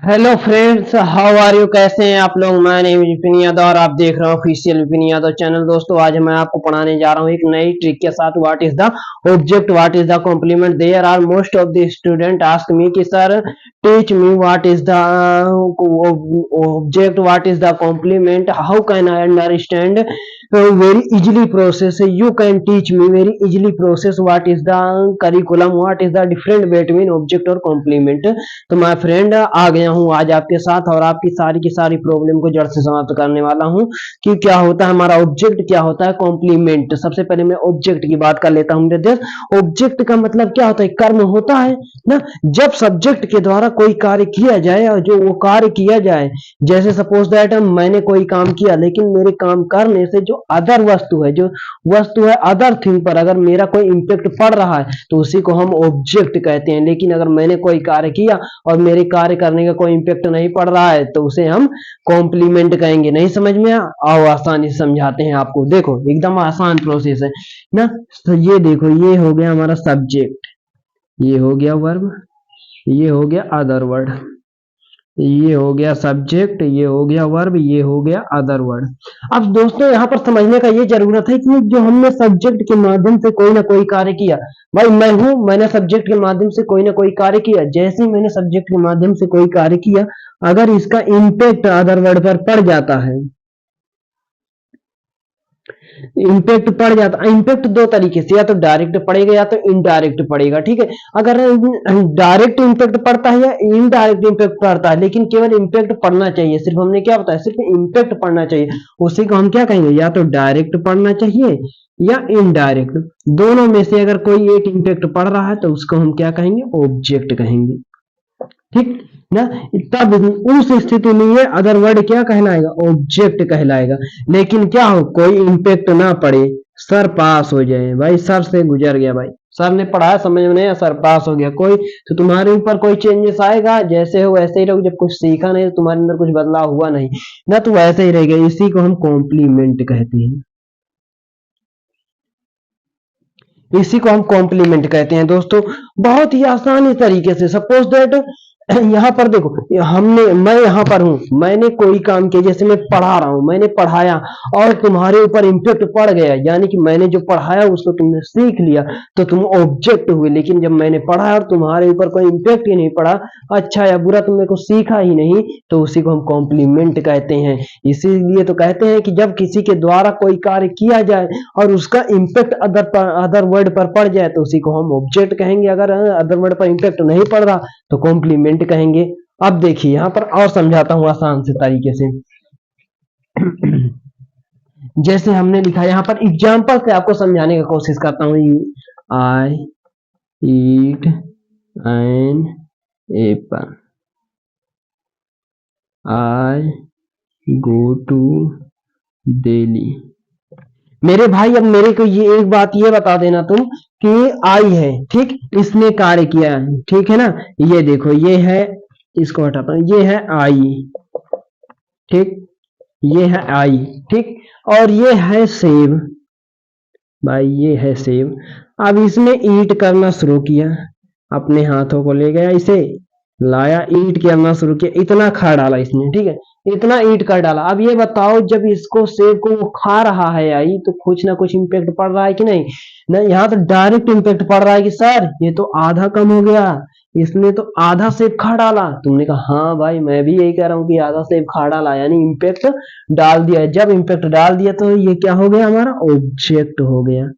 Hello friends, how are you? कैसे हैं आप लोग? मैं नेम विपिन यादव और आप देख रहे हो ऑफिशियल विपिन यादव चैनल। दोस्तों, आज मैं आपको पढ़ाने जा रहा हूँ एक नई ट्रिक के साथ। What is the object, what is the complement. There are most of the student ask me कि sir teach me what is the object, what is the complement, how can I understand very easily process. You can teach me very easily process what is the curriculum, what is the different between object और complement। तो my friend, आ गया हूँ आज आपके साथ और आपकी सारी की सारी प्रॉब्लम को जड़ से समाप्त करने वाला हूँ कि क्या होता है हमारा ऑब्जेक्ट, क्या होता है कॉम्प्लीमेंट। सबसे पहले मैं ऑब्जेक्ट की बात कर लेता हूँ। ऑब्जेक्ट का मतलब क्या होता है? कर्म होता है ना। जब सब्जेक्ट के द्वारा कोई कार्य किया जाए और जो वो कार्य किया जाए, जैसे सपोज दैट मैंने कोई काम किया, लेकिन मेरे काम करने से जो अदर वस्तु है, जो वस्तु है अदर थिंग पर अगर मेरा कोई इंपैक्ट पड़ रहा है तो उसी को हम ऑब्जेक्ट कहते हैं। लेकिन अगर मैंने कोई कार्य किया और मेरे कार्य करने का कोई इंपैक्ट नहीं पड़ रहा है तो उसे हम कॉम्प्लीमेंट कहेंगे। नहीं समझ में आओ, आसानी से समझाते हैं आपको। देखो, एकदम आसान प्रोसेस है ना। तो ये देखो, ये हो गया हमारा सब्जेक्ट, ये हो गया वर्ब, ये हो गया अदर वर्ड, ये हो गया सब्जेक्ट, ये हो गया वर्ब, ये हो गया अदर वर्ड। अब दोस्तों, यहाँ पर समझने का ये जरूरत है कि जो हमने सब्जेक्ट के माध्यम से कोई ना कोई कार्य किया, भाई मैं हूं, मैंने सब्जेक्ट के माध्यम से कोई ना कोई कार्य किया। जैसे ही मैंने सब्जेक्ट के माध्यम से कोई कार्य किया, अगर इसका इम्पैक्ट अदर वर्ड पर पड़ जाता है, इम्पैक्ट पड़ जाता है। इम्पैक्ट दो तरीके से, या तो डायरेक्ट पड़ेगा या तो इनडायरेक्ट पड़ेगा। ठीक है, अगर डायरेक्ट इम्पैक्ट पड़ता है या इनडायरेक्ट इम्पैक्ट पड़ता है, लेकिन केवल इम्पैक्ट पड़ना चाहिए। सिर्फ हमने क्या बताया, सिर्फ इम्पैक्ट पड़ना चाहिए। उसी को हम क्या कहेंगे, या तो डायरेक्ट पड़ना चाहिए या इनडायरेक्ट। दोनों में से अगर कोई एक इम्पैक्ट पड़ रहा है तो उसको हम क्या कहेंगे, ऑब्जेक्ट कहेंगे। ठीक ना। तब उस स्थिति में ये अदर वर्ड क्या कहलाएगा, ऑब्जेक्ट कहलाएगा। लेकिन क्या हो, कोई इम्पैक्ट ना पड़े, सर पास हो जाए, भाई सर से गुजर गया, भाई सर ने पढ़ाया, समझ में नहीं आया, सर पास हो गया, कोई तो तुम्हारे ऊपर कोई चेंजेस आएगा? जैसे हो वैसे ही रहो। जब कुछ सीखा नहीं, तुम्हारे अंदर कुछ बदलाव हुआ नहीं ना, तो वैसे ही रहेगा। इसी को हम कॉम्प्लीमेंट कहते हैं, इसी को हम कॉम्प्लीमेंट कहते हैं। दोस्तों, बहुत ही आसानी तरीके से, सपोज दैट यहाँ पर देखो, मैं यहाँ पर हूं, मैंने कोई काम किया, जैसे मैं पढ़ा रहा हूं, मैंने पढ़ाया और तुम्हारे ऊपर इम्पैक्ट पड़ गया, यानी कि मैंने जो पढ़ाया उसको तुमने सीख लिया, तो तुम ऑब्जेक्ट हुए। लेकिन जब मैंने पढ़ा और तुम्हारे ऊपर कोई इम्पैक्ट ही नहीं पड़ा, अच्छा या बुरा तुमने को सीखा ही नहीं, तो उसी को हम कॉम्प्लीमेंट कहते हैं। इसीलिए तो कहते हैं कि जब किसी के द्वारा कोई कार्य किया जाए और उसका इम्पैक्ट अदर वर्ड पर पड़ जाए तो उसी को हम ऑब्जेक्ट कहेंगे। अगर अदर वर्ड पर इम्पैक्ट नहीं पड़ रहा तो कॉम्प्लीमेंट कहेंगे। अब देखिए, यहां पर और समझाता हूं आसान से तरीके से। जैसे हमने लिखा, यहां पर एग्जाम्पल से आपको समझाने की कोशिश करता हूं। I eat an apple, I go to Delhi. मेरे भाई, अब मेरे को ये एक बात ये बता देना तुम कि आई है, ठीक, इसने कार्य किया है, ठीक है ना। ये देखो, ये है, इसको हटाता हूं, ये है आई, ठीक, ये है आई, ठीक, और ये है सेब, भाई ये है सेब। अब इसने ईट करना शुरू किया, अपने हाथों को ले गया, इसे लाया, ईट करना शुरू किया, इतना खा डाला इसने, ठीक है, इतना ईट कर डाला। अब ये बताओ, जब इसको सेब को वो खा रहा है आई, तो कुछ ना कुछ इम्पैक्ट पड़ रहा है कि नहीं ना। यहाँ तो डायरेक्ट इम्पैक्ट पड़ रहा है कि सर ये तो आधा कम हो गया, इसने तो आधा सेब खा डाला। तुमने कहा हाँ भाई, मैं भी यही कह रहा हूँ कि आधा सेब खा डाला, यानी इम्पैक्ट डाल दिया। जब इम्पैक्ट डाल दिया तो ये क्या हो गया, हमारा ऑब्जेक्ट हो गया।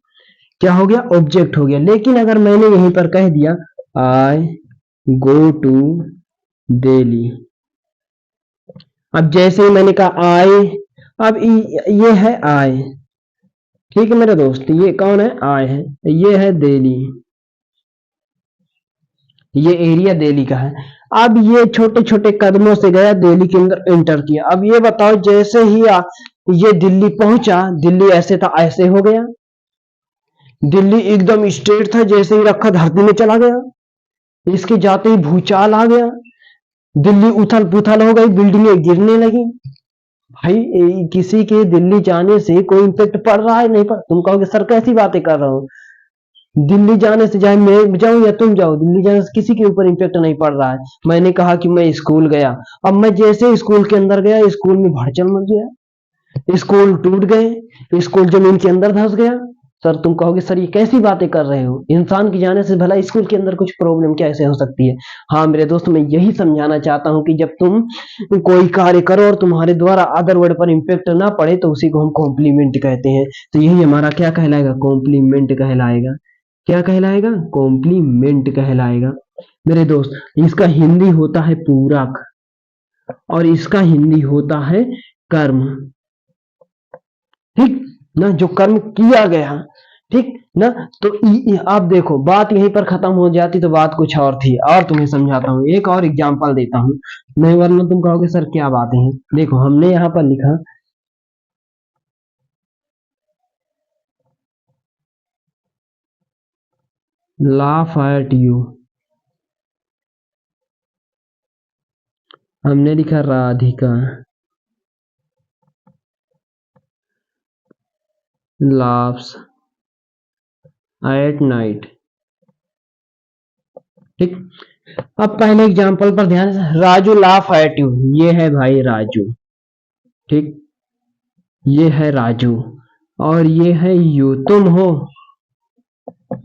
क्या हो गया, ऑब्जेक्ट हो गया। लेकिन अगर मैंने यहीं पर कह दिया आई गो टू दिल्ली, अब जैसे ही मैंने कहा आई, अब ये है आई, ठीक है मेरे दोस्त, ये कौन है, आई है, ये है दिल्ली, ये एरिया दिल्ली का है। अब ये छोटे छोटे कदमों से गया, दिल्ली के अंदर एंटर किया। अब ये बताओ, जैसे ही ये दिल्ली पहुंचा, दिल्ली ऐसे था ऐसे हो गया, दिल्ली एकदम स्ट्रेट था, जैसे ही रखा धरती में चला गया, इसके जाते ही भूचाल आ गया, दिल्ली उथल पुथल हो गई, बिल्डिंगें गिरने लगी। भाई किसी के दिल्ली जाने से कोई इम्पैक्ट पड़ रहा है, नहीं पड़? तुम कहोगे सर कैसी बातें कर रहा हूँ, दिल्ली जाने से, चाहे मैं जाऊं या तुम जाओ, दिल्ली जाने से किसी के ऊपर इम्पेक्ट नहीं पड़ रहा है। मैंने कहा कि मैं स्कूल गया, अब मैं जैसे स्कूल के अंदर गया, स्कूल में भड़चल मच गया, स्कूल टूट गए, स्कूल जमीन के अंदर धंस गया। सर तुम कहोगे सर ये कैसी बातें कर रहे हो, इंसान की जाने से भला स्कूल के अंदर कुछ प्रॉब्लम कैसे हो सकती है। हाँ मेरे दोस्त, मैं यही समझाना चाहता हूँ कि जब तुम कोई कार्य करो और तुम्हारे द्वारा अदर वर्ड पर इम्पेक्ट ना पड़े तो उसी को हम कॉम्प्लीमेंट कहते हैं। तो यही हमारा क्या कहलाएगा, कॉम्प्लीमेंट कहलाएगा। क्या कहलाएगा, कॉम्प्लीमेंट कहलाएगा। मेरे दोस्त इसका हिंदी होता है पूरक और इसका हिंदी होता है कर्म। ठीक ना, जो कर्म किया गया, ठीक ना। तो आप देखो बात यहीं पर खत्म हो जाती तो बात कुछ और थी। और तुम्हें समझाता हूँ, एक और एग्जांपल देता हूँ, नहीं वरना तुम कहोगे सर क्या बातें हैं। देखो हमने यहाँ पर लिखा लाफ एट यू, हमने लिखा राधिका laughs at night। ठीक, अब पहले एग्जांपल पर ध्यान से, राजू लाफ एट यू, ये है भाई राजू, ठीक, ये है राजू और ये है यू, तुम हो।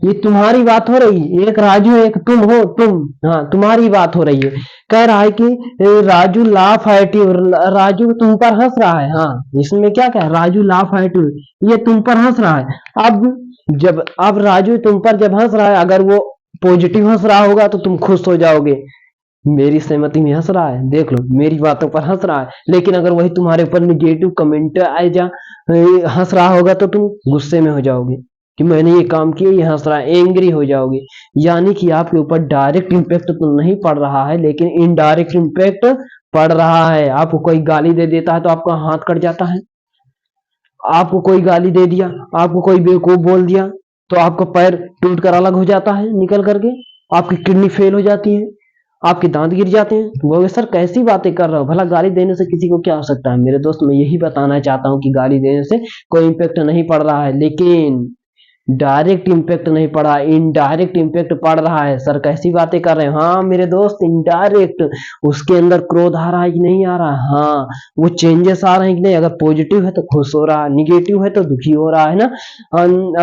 ये तुम्हारी बात हो रही है, एक राजू एक तुम हो, तुम, हाँ तुम्हारी बात हो रही है। कह रहा है कि Raju laugh at you, Raju तुम पर हंस रहा है। हाँ इसमें क्या कह, राजू लाफ एट यू, ये तुम पर हंस रहा है। अब राजू तुम पर जब हंस रहा है, अगर वो पॉजिटिव हंस रहा होगा तो तुम खुश हो जाओगे, मेरी सहमति में हंस रहा है, देख लो मेरी बातों पर हंस रहा है। लेकिन अगर वही तुम्हारे ऊपर निगेटिव कमेंट आए जा हंस रहा होगा तो तुम गुस्से में हो जाओगे कि मैंने ये काम किया, ये हंस रहा है, एंग्री हो जाओगे। यानी कि आपके ऊपर डायरेक्ट इम्पैक्ट तो नहीं पड़ रहा है, लेकिन इनडायरेक्ट इम्पैक्ट पड़ रहा है। आपको कोई गाली दे देता है तो आपका हाथ कट जाता है, आपको कोई गाली दे दिया, आपको कोई बेवकूफ बोल दिया तो आपका पैर टूट कर अलग हो जाता है निकल करके, आपकी किडनी फेल हो जाती है, आपके दांत गिर जाते हैं। बोले सर कैसी बातें कर रहे हो, भला गाली देने से किसी को क्या हो सकता है। मेरे दोस्त मैं यही बताना चाहता हूँ कि गाली देने से कोई इम्पेक्ट नहीं पड़ रहा है, लेकिन डायरेक्ट इम्पैक्ट नहीं पड़ा, इनडायरेक्ट इम्पैक्ट पड़ रहा है। सर कैसी बातें कर रहे हैं, हाँ मेरे दोस्त इनडायरेक्ट, उसके अंदर क्रोध आ रहा है कि नहीं आ रहा, हाँ वो चेंजेस आ रहे हैं कि नहीं, अगर पॉजिटिव है तो खुश हो रहा है, निगेटिव है तो दुखी हो रहा है ना।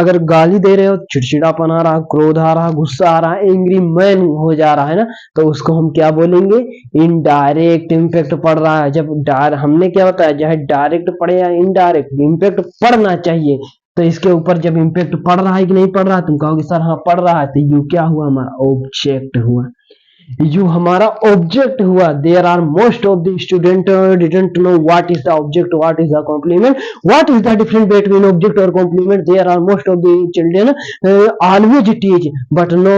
अगर गाली दे रहे हो चिड़चिड़ापन आ रहा, क्रोध आ रहा, गुस्सा आ रहा, एंग्री मैन हो जा रहा है ना, तो उसको हम क्या बोलेंगे, इनडायरेक्ट इम्पैक्ट पड़ रहा है। जब हमने क्या बताया, चाहे डायरेक्ट पड़े या इनडायरेक्ट इम्पैक्ट पड़ना चाहिए। तो इसके ऊपर जब इम्पैक्ट पड़ रहा है कि नहीं पड़ रहा है, तुम कहोगे सर हाँ पड़ रहा है, तो यू क्या हुआ, हमारा ऑब्जेक्ट हुआ, यू हमारा ऑब्जेक्ट हुआ। There are most of the student didn't know what is the object, what is the complement, what is the difference between object और complement. There are most of the children always teach but no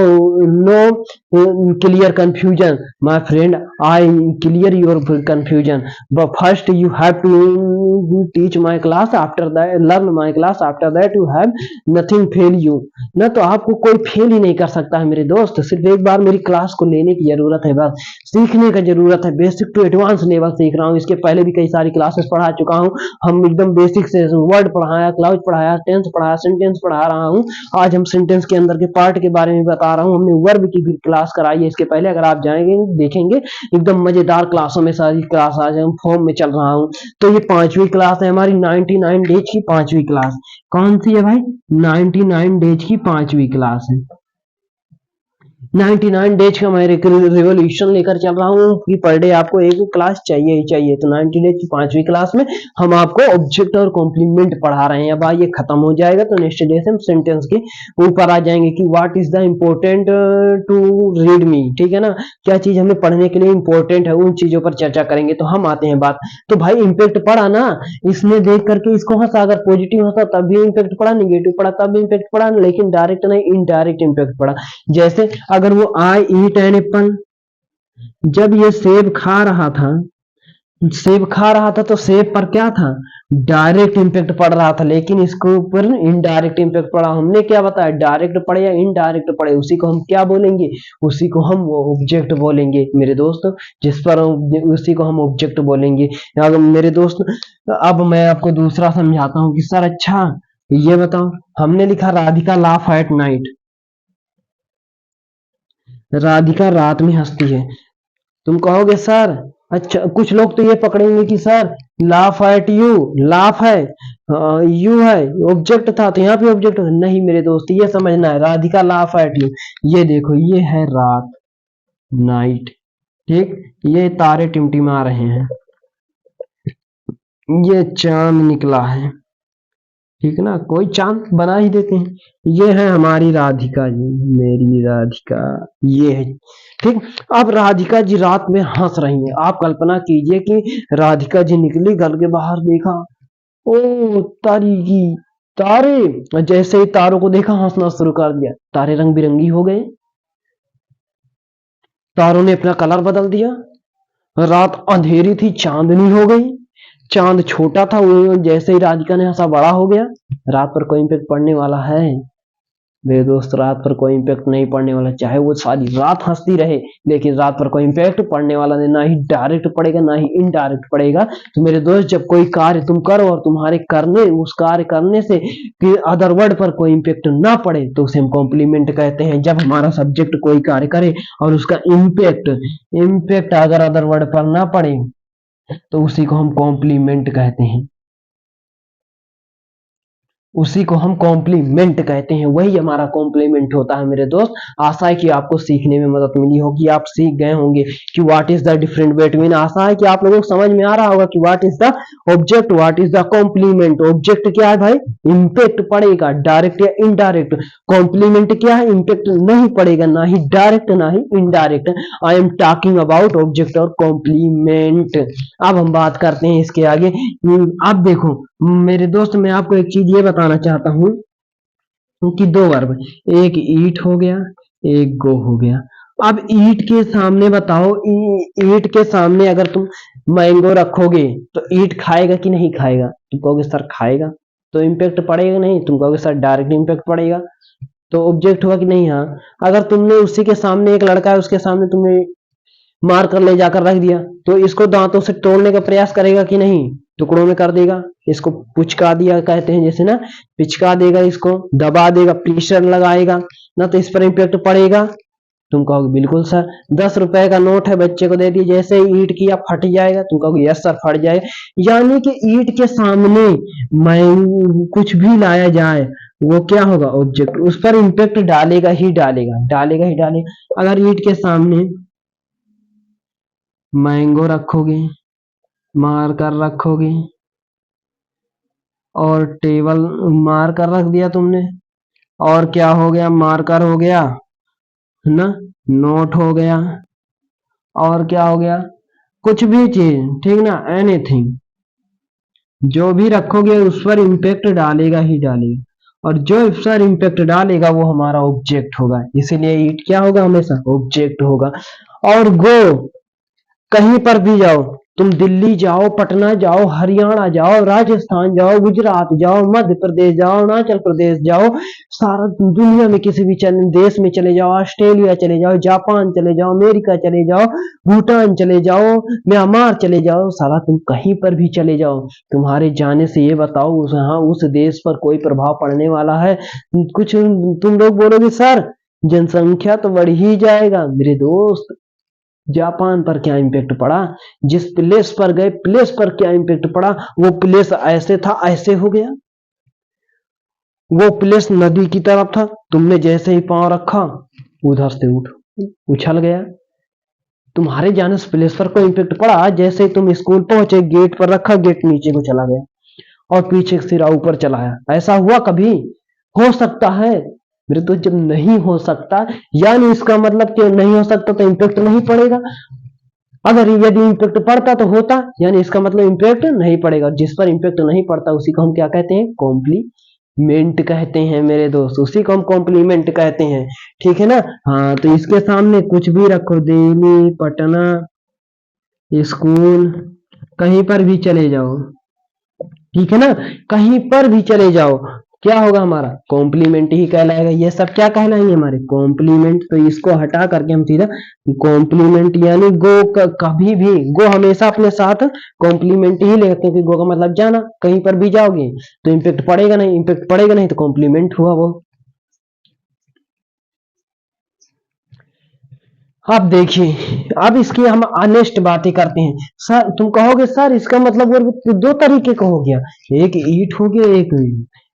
clear confusion, my friend, I clear your confusion, but first you have to teach my class, after that learn my class, after that you have nothing fail you ना। तो आपको कोई fail ही नहीं कर सकता है मेरे दोस्त, सिर्फ एक बार मेरी क्लास को लेने की जरूरत है, बस सीखने का जरूरत है। बेसिक टू एडवांस लेवल सीख रहा हूँ, इसके पहले भी कई सारी क्लासेस पढ़ा चुका हूँ। हम एकदम बेसिक से वर्ड पढ़ाया, क्लाउज पढ़ाया, टेंस पढ़ाया, सेंटेंस पढ़ा रहा हूँ। आज हम सेंटेंस के अंदर के पार्ट के बारे में बता रहा हूँ। हमने वर्ब की भी क्लास कराई है इसके पहले, अगर आप जाएंगे देखेंगे एकदम मजेदार क्लासों में सारी क्लास आज हम फॉर्म में चल रहा हूँ। तो ये 5वीं क्लास है हमारी, 99 डेज की 5वीं क्लास। कौन सी है भाई, 99 डेज की 5वीं क्लास है। 99 डेज का मैं रिवोल्यूशन लेकर चल रहा हूँ कि पर डे आपको एक क्लास चाहिए ही चाहिए। तो 90 डेज की 5वीं क्लास में हम आपको ऑब्जेक्ट और कॉम्प्लीमेंट पढ़ा रहे हैं। अब ये खत्म हो जाएगा तो नेक्स्ट डे से हम सेंटेंस के ऊपर आ जाएंगे कि what is the important to read me, ठीक है ना, क्या चीज हमें पढ़ने के लिए इंपॉर्टेंट है, उन चीजों पर चर्चा करेंगे। तो हम आते हैं बात, तो भाई इम्पैक्ट पड़ा ना, इसने देख करके इसको हंसा, अगर पॉजिटिव हंसा तब भी इम्पैक्ट पड़ा, निगेटिव पड़ा तब भी इम्पैक्ट पड़ा, लेकिन डायरेक्ट नहीं इनडायरेक्ट इम्पैक्ट पड़ा। जैसे अगर वो आई ईट एन एप्पल, जब ये सेब खा रहा था, सेब खा रहा था तो सेब पर क्या था, डायरेक्ट इम्पैक्ट पड़ रहा था, लेकिन इसके ऊपर इनडायरेक्ट इम्पैक्ट पड़ा। हमने क्या बताया, डायरेक्ट पड़े या इनडायरेक्ट पड़े, उसी को हम क्या बोलेंगे, उसी को हम वो ऑब्जेक्ट बोलेंगे मेरे दोस्त, जिस पर उसी को हम ऑब्जेक्ट बोलेंगे। अगर मेरे दोस्त अब मैं आपको दूसरा समझाता हूँ कि सर अच्छा ये बताओ, हमने लिखा Radhika laugh at night, Radhika रात में हंसती है। तुम कहोगे सर, अच्छा कुछ लोग तो ये पकड़ेंगे कि sir laugh at you, laugh है, यू है, ऑब्जेक्ट था तो यहाँ पे ऑब्जेक्ट नहीं मेरे दोस्त, ये समझना है राधिका लाफ एट यू। ये देखो ये है रात, नाइट, ठीक, ये तारे टिमटिमा रहे हैं, ये चांद निकला है, ठीक ना, कोई चांद बना ही देते हैं। ये है हमारी राधिका जी, मेरी राधिका, ये है, ठीक। अब राधिका जी रात में हंस रही हैं। आप कल्पना कीजिए कि राधिका जी निकली, घर के बाहर देखा, ओ तारी की तारे, जैसे ही तारों को देखा हंसना शुरू कर दिया, तारे रंग बिरंगी हो गए, तारों ने अपना कलर बदल दिया, रात अंधेरी थी चांदनी हो गई, चांद छोटा था वो जैसे ही राधिका ने हंसा बड़ा हो गया। रात पर कोई इम्पैक्ट पड़ने वाला है मेरे दोस्त? रात पर कोई इम्पैक्ट नहीं पड़ने वाला, चाहे वो सारी रात हंसती रहे, लेकिन रात पर कोई इम्पैक्ट पड़ने वाला नहीं, ना ही डायरेक्ट पड़ेगा ना ही इनडायरेक्ट पड़ेगा। तो मेरे दोस्त जब कोई कार्य तुम करो और तुम्हारे करने, उस कार्य करने से कि अदर वर्ड पर कोई इम्पैक्ट ना पड़े तो उसे हम कॉम्प्लीमेंट कहते हैं। जब हमारा सब्जेक्ट कोई कार्य करे और उसका इम्पैक्ट इम्पैक्ट अगर अदर वर्ड पर ना पड़े तो उसी को हम कॉम्प्लीमेंट कहते हैं, उसी को हम कॉम्प्लीमेंट कहते हैं, वही हमारा कॉम्प्लीमेंट होता है मेरे दोस्त। आशा है कि आपको सीखने में मदद मिली होगी, आप सीख गए होंगे कि what is the different between. आशा है कि आप लोगों को समझ में आ रहा होगा कि what is the object, what is the complement. Object क्या है भाई? इम्पैक्ट पड़ेगा डायरेक्ट या इनडायरेक्ट। कॉम्प्लीमेंट क्या है? इम्पैक्ट नहीं पड़ेगा, ना ही डायरेक्ट ना ही indirect. I am talking about object और कॉम्प्लीमेंट। अब हम बात करते हैं इसके आगे। अब देखो मेरे दोस्त, मैं आपको एक चीज ये बताना चाहता हूँ कि दो वर्ब, एक ईट हो गया, एक गो हो गया। अब ईट के सामने बताओ, ईट के सामने अगर तुम मैंगो रखोगे तो ईट खाएगा कि नहीं खाएगा? तुम कहोगे सर खाएगा, तो इम्पैक्ट पड़ेगा नहीं? तुम कहोगे सर डायरेक्ट इम्पैक्ट पड़ेगा, तो ऑब्जेक्ट हुआ कि नहीं? हाँ। अगर तुमने उसी के सामने, एक लड़का है उसके सामने तुमने मार कर ले जाकर रख दिया, तो इसको दांतों से तोड़ने का प्रयास करेगा कि नहीं? टुकड़ों में कर देगा। इसको पुचका दिया कहते हैं, जैसे ना पिचका देगा, इसको दबा देगा, प्रेशर लगाएगा ना, तो इस पर इम्पैक्ट पड़ेगा। तुम कहोगे बिल्कुल सर। 10 रुपए का नोट है, बच्चे को दे दिए, जैसे ही ईंट किया फट जाएगा? तुम कहोगे यस सर फट जाएगा। यानी कि ईंट के सामने मैं कुछ भी लाया जाए वो क्या होगा? ऑब्जेक्ट, उस पर इम्पैक्ट डालेगा ही डालेगा, डालेगा ही डालेगा। अगर ईंट के सामने मैंगो रखोगे, मार कर रखोगे, और टेबल मार कर रख दिया तुमने, और क्या हो गया? मार्कर हो गया है ना, नोट हो गया, और क्या हो गया? कुछ भी चीज, ठीक ना, एनीथिंग, जो भी रखोगे उस पर इम्पैक्ट डालेगा ही डालेगा, और जो उस पर इम्पैक्ट डालेगा वो हमारा ऑब्जेक्ट होगा। इसीलिए इट क्या होगा? हमेशा ऑब्जेक्ट होगा। और गो, कहीं पर भी जाओ, तुम दिल्ली जाओ, पटना जाओ, हरियाणा जाओ, राजस्थान जाओ, गुजरात जाओ, मध्य प्रदेश जाओ, अरुणाचल प्रदेश जाओ, सारा दुनिया में किसी भी देश में चले जाओ, ऑस्ट्रेलिया चले जाओ, जापान चले जाओ, अमेरिका चले जाओ, भूटान चले जाओ, म्यांमार चले जाओ, सारा तुम कहीं पर भी चले जाओ, तुम्हारे जाने से ये बताओ हाँ उस देश पर कोई प्रभाव पड़ने वाला है? कुछ तुम लोग बोलोगे सर जनसंख्या तो बढ़ ही जाएगा। मेरे दोस्त, जापान पर क्या इम्पैक्ट पड़ा? जिस प्लेस पर गए, प्लेस पर क्या इम्पैक्ट पड़ा? वो प्लेस ऐसे था ऐसे हो गया, वो प्लेस नदी की तरफ था, तुमने जैसे ही पांव रखा उधर से उछल गया। तुम्हारे जाने से प्लेस पर कोई इम्पैक्ट पड़ा? जैसे ही तुम स्कूल पहुंचे, गेट पर रखा, गेट नीचे को चला गया और पीछे सिरा ऊपर चलाया। ऐसा हुआ कभी? हो सकता है मेरे तो? जब नहीं हो सकता, यानी इसका मतलब कि नहीं हो सकता तो इम्पैक्ट नहीं पड़ेगा। अगर यदि इम्पैक्ट पड़ता तो होता, यानी इसका मतलब इम्पैक्ट नहीं पड़ेगा। जिस पर इम्पैक्ट नहीं पड़ता उसी को हम क्या कहते हैं? कॉम्प्लीमेंट कहते हैं मेरे दोस्त, उसी को हम कॉम्प्लीमेंट कहते हैं, ठीक है ना। हाँ, तो इसके सामने कुछ भी रखो, दिल्ली, पटना, स्कूल, कहीं पर भी चले जाओ, ठीक है ना, कहीं पर भी चले जाओ, क्या होगा? हमारा कॉम्प्लीमेंट ही कहलाएगा। ये सब क्या कहलाएंगे? हमारे कॉम्प्लीमेंट। तो इसको हटा करके हम सीधा कॉम्प्लीमेंट, यानी गो, कभी भी गो हमेशा अपने साथ कॉम्प्लीमेंट ही लेते हैं, क्योंकि गो का मतलब जाना। कहीं पर भी जाओगे तो इम्पैक्ट पड़ेगा नहीं, इम्पैक्ट पड़ेगा नहीं तो कॉम्प्लीमेंट हुआ वो। अब देखिए, अब इसकी हम नेक्स्ट बातें करते हैं। सर तुम कहोगे सर इसका मतलब वर्ब तो दो तरीके का हो गया, एक ईट हो गया, एक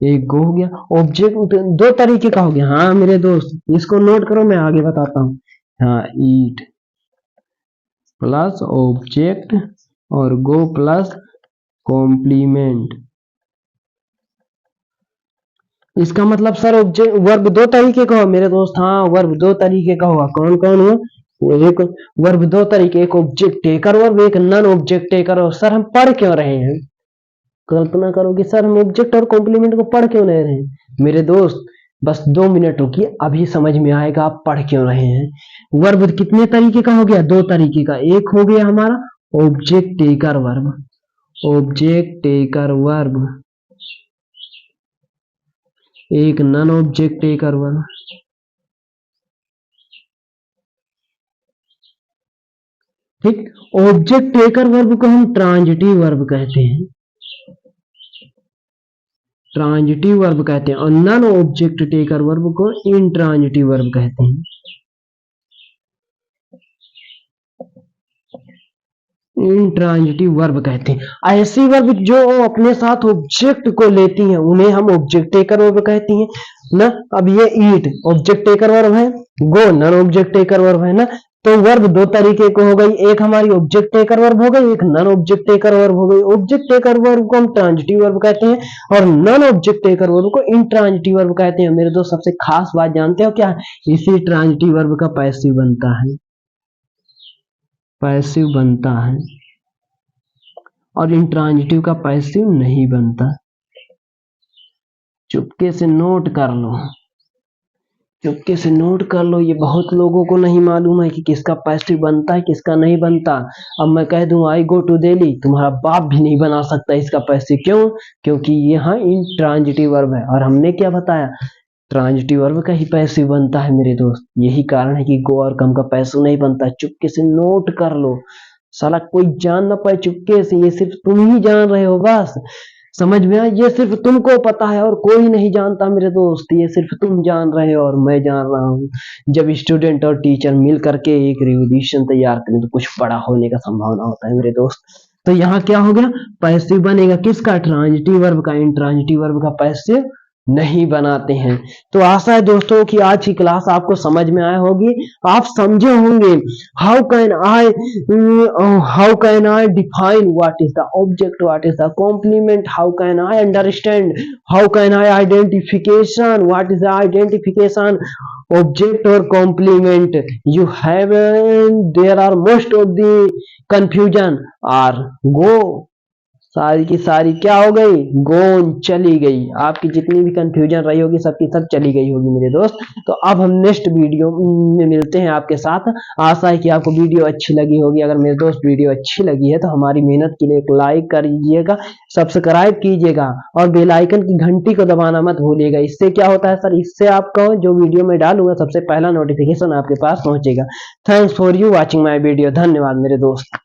एक गो हो गया। ऑब्जेक्ट दो तरीके का हो गया। हाँ मेरे दोस्त, इसको नोट करो, मैं आगे बताता हूँ। हाँ, ईट प्लस ऑब्जेक्ट और गो प्लस कॉम्प्लीमेंट। इसका मतलब सर ऑब्जेक्ट वर्ब दो तरीके का हो मेरे दोस्त। हाँ, वर्ब दो तरीके का होगा। कौन कौन हुआ? वो एक वर्ब दो तरीके, एक ऑब्जेक्ट टेकर वर्ब, एक non object taker verb. Sir हम पढ़ क्यों रहे हैं? कल्पना करो कि सर हम ऑब्जेक्ट और कॉम्प्लीमेंट को पढ़ क्यों नहीं रहे हैं? मेरे दोस्त बस 2 मिनट रुकिए, अभी समझ में आएगा आप पढ़ क्यों रहे हैं। वर्ब कितने तरीके का हो गया? दो तरीके का। एक हो गया हमारा object taker verb, object taker verb, एक नॉन ऑब्जेक्ट टेकर वर्ब। ठीक, ऑब्जेक्ट टेकर वर्ब को हम ट्रांजिटिव वर्ब कहते हैं, ट्रांजिटिव वर्ब कहते हैं, और नॉन ऑब्जेक्ट टेकर वर्ब को इंट्रांजिटिव वर्ब कहते हैं, इंट्रांजिटिव वर्ब कहते हैं। ऐसी वर्ब जो अपने साथ ऑब्जेक्ट को लेती हैं उन्हें हम ऑब्जेक्ट टेकर वर्ब कहते हैं ना। अब ये ईट ऑब्जेक्ट टेकर वर्ब है, गो नॉन ऑब्जेक्ट टेकर वर्ब है ना। तो वर्ब दो तरीके को हो गई, एक हमारी ऑब्जेक्ट टेकर वर्ब हो गई, एक नॉन ऑब्जेक्ट टेकर वर्ब हो गई। ऑब्जेक्ट टेकर वर्ब को हम ट्रांजिटिव वर्ब कहते हैं और नॉन ऑब्जेक्ट टेकर वर्ब को इंट्रांजिटिव वर्ब कहते हैं। मेरे दोस्त सबसे खास बात जानते हो क्या? इसी ट्रांजिटिव वर्ब का पैसिव बनता है, पैसिव बनता है, और इंट्रांजिटिव का पैसिव नहीं बनता। चुपके से नोट कर लो, चुपके से नोट कर लो। ये बहुत लोगों को नहीं मालूम है कि किसका पैसिव बनता है, किसका नहीं बनता। अब मैं कह दूं आई गो टू दिल्ली, तुम्हारा बाप भी नहीं बना सकता इसका पैसिव। क्यों? क्योंकि यहाँ इंट्रांजिटिव वर्ब है, और हमने क्या बताया? ट्रांजिटिव वर्ब का ही पैसिव बनता है मेरे दोस्त। यही कारण है कि गो और कम का पैसिव नहीं बनता। चुपके से नोट कर लो, साला कोई जान ना पाए चुपके से। ये सिर्फ तुम ही जान रहे हो बस, समझ में आया? ये सिर्फ तुमको पता है और कोई नहीं जानता मेरे दोस्त। ये सिर्फ तुम जान रहे हो और मैं जान रहा हूँ। जब स्टूडेंट और टीचर मिल करके एक रिवोल्यूशन तैयार करें तो कुछ बड़ा होने का संभावना होता है मेरे दोस्त। तो यहाँ क्या हो गया? पैसिव बनेगा किसका? ट्रांजिटिव वर्ब का। इंट्रांजिटिव वर्ब का पैसिव नहीं बनाते हैं। तो आशा है दोस्तों कि आज की क्लास आपको समझ में आया होगी, आप समझे होंगे। How can I define what is the object, what is the complement, how can I understand, how can I identification, what is the identification object और complement. You have there are most of the confusion are go, सारी की सारी क्या हो गई? गोन चली गई। आपकी जितनी भी कंफ्यूजन रही होगी सबकी सब चली गई होगी मेरे दोस्त। तो अब हम नेक्स्ट वीडियो में मिलते हैं आपके साथ। आशा है कि आपको वीडियो अच्छी लगी होगी। अगर मेरे दोस्त वीडियो अच्छी लगी है तो हमारी मेहनत के लिए एक लाइक कर दीजिएगा, सब्सक्राइब कीजिएगा और बेल आइकन की घंटी को दबाना मत भूलिएगा। इससे क्या होता है सर? इससे आपको जो वीडियो में डालूंगा सबसे पहला नोटिफिकेशन आपके पास पहुंचेगा। Thanks for you watching my video. धन्यवाद मेरे दोस्त।